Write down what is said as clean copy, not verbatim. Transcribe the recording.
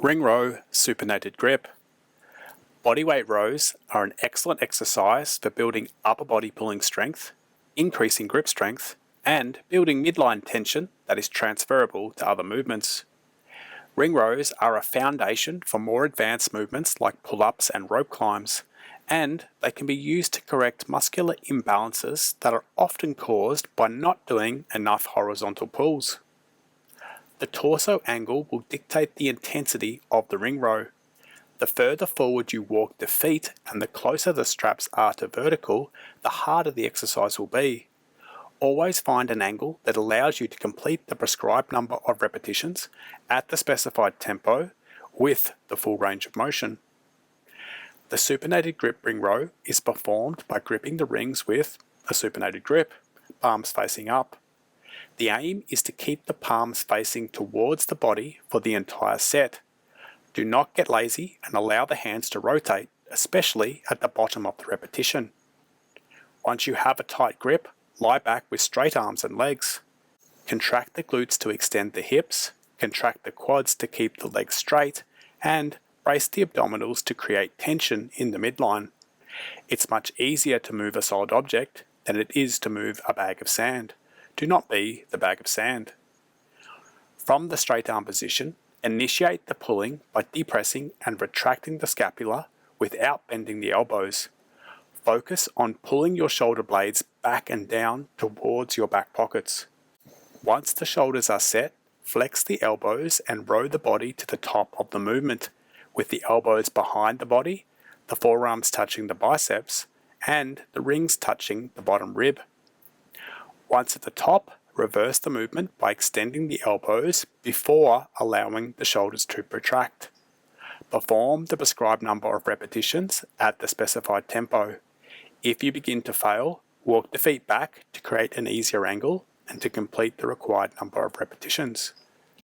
Ring row supinated grip. Bodyweight rows are an excellent exercise for building upper body pulling strength, increasing grip strength, and building midline tension that is transferable to other movements. Ring rows are a foundation for more advanced movements like pull-ups and rope climbs, and they can be used to correct muscular imbalances that are often caused by not doing enough horizontal pulls. The torso angle will dictate the intensity of the ring row. The further forward you walk the feet and the closer the straps are to vertical, the harder the exercise will be. Always find an angle that allows you to complete the prescribed number of repetitions at the specified tempo with the full range of motion. The supinated grip ring row is performed by gripping the rings with a supinated grip, palms facing up. The aim is to keep the palms facing towards the body for the entire set. Do not get lazy and allow the hands to rotate, especially at the bottom of the repetition. Once you have a tight grip, lie back with straight arms and legs. Contract the glutes to extend the hips, contract the quads to keep the legs straight, and brace the abdominals to create tension in the midline. It's much easier to move a solid object than it is to move a bag of sand. Do not be the bag of sand. From the straight arm position, initiate the pulling by depressing and retracting the scapula without bending the elbows. Focus on pulling your shoulder blades back and down towards your back pockets. Once the shoulders are set, flex the elbows and row the body to the top of the movement, with the elbows behind the body, the forearms touching the biceps, and the rings touching the bottom rib. Once at the top, reverse the movement by extending the elbows before allowing the shoulders to protract. Perform the prescribed number of repetitions at the specified tempo. If you begin to fail, walk the feet back to create an easier angle and to complete the required number of repetitions.